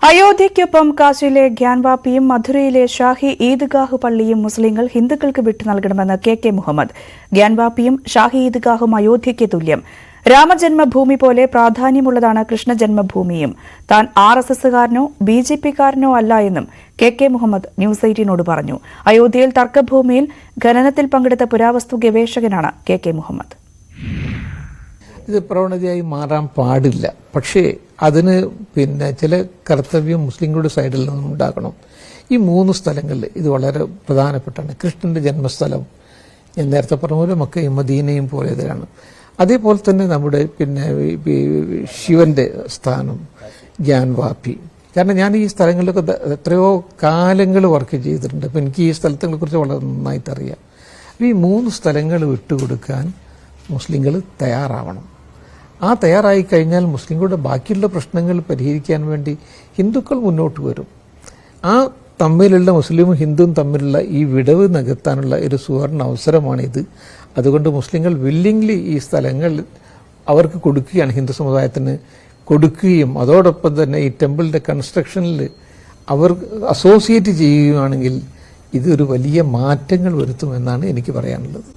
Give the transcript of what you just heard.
അയോധ്യയ്ക്കൊപ്പം കാശിയിലെ ഗ്യാൻവാപ്പിയും മധുരയിലെ ഷാഹി ഈദ്ഗാഹ് പള്ളിയും മുസ്ലിങ്ങൾ ഹിന്ദുക്കൾക്ക് വിട്ടു നൽകണമെന്ന് കെ മുഹമ്മദ്. ഗ്യാൻവാപ്പിയും ഷാഹി ഈദ്ഗാഹും അയോധ്യയ്ക്ക് തുല്യം. രാമജന്മഭൂമി പോലെ പ്രാധാന്യമുള്ളതാണ് കൃഷ്ണജന്മഭൂമിയും. താൻ RSSകാരനോ BJPക്കാരനോ അല്ല എന്നും കെ മുഹമ്മദ് ന്യൂസ് 18നോട് പറഞ്ഞു. അയോധ്യയിൽ തർക്കഭൂമിയിൽ ഖനനത്തിൽ പങ്കെടുത്ത പുരാവസ്തു ഗവേഷകനാണ് കെ മുഹമ്മദ്. ഇത് പ്രവണതയായി മാറാൻ പാടില്ല. പക്ഷേ അതിന് ചില കർത്തവ്യം മുസ്ലിങ്ങളുടെ സൈഡിൽ നിന്നും ഉണ്ടാകണം. ഈ 3 സ്ഥലങ്ങളിൽ ഇത് വളരെ പ്രധാനപ്പെട്ടാണ്. കൃഷ്ണന്റെ ജന്മസ്ഥലം ഞാൻ നേരത്തെ പറഞ്ഞ പോലെ മക്കയും മദീനയും പോലെ ഇതിലാണ്. അതേപോലെ തന്നെ നമ്മുടെ ശിവന്റെ സ്ഥാനം ഗ്യാൻവാപ്പി. കാരണം ഞാൻ ഈ സ്ഥലങ്ങളിലൊക്കെ എത്രയോ കാലങ്ങൾ വർക്ക് ചെയ്തിട്ടുണ്ട്. അപ്പം എനിക്ക് ഈ സ്ഥലത്തിനെ കുറിച്ച് വളരെ നന്നായിട്ട് അറിയാം. ഈ 3 സ്ഥലങ്ങൾ വിട്ടുകൊടുക്കാൻ മുസ്ലിങ്ങൾ തയ്യാറാവണം. ആ തയ്യാറായി കഴിഞ്ഞാൽ മുസ്ലിങ്ങളുടെ ബാക്കിയുള്ള പ്രശ്നങ്ങൾ പരിഹരിക്കാൻ വേണ്ടി ഹിന്ദുക്കൾ മുന്നോട്ട് വരും. ആ തമ്മിലുള്ള മുസ്ലിമും ഹിന്ദുവും തമ്മിലുള്ള ഈ വിടവ് നികത്താനുള്ള ഒരു സുവർണ അവസരമാണിത്. അതുകൊണ്ട് മുസ്ലിങ്ങൾ വില്ലിംഗ്ലി ഈ സ്ഥലങ്ങൾ അവർക്ക് കൊടുക്കുകയാണ്, ഹിന്ദു സമുദായത്തിന് കൊടുക്കുകയും അതോടൊപ്പം തന്നെ ഈ ടെമ്പിളിൻ്റെ കൺസ്ട്രക്ഷനിൽ അവർ അസോസിയേറ്റ് ചെയ്യുകയാണെങ്കിൽ ഇതൊരു വലിയ മാറ്റങ്ങൾ വരുത്തുമെന്നാണ് എനിക്ക് പറയാനുള്ളത്.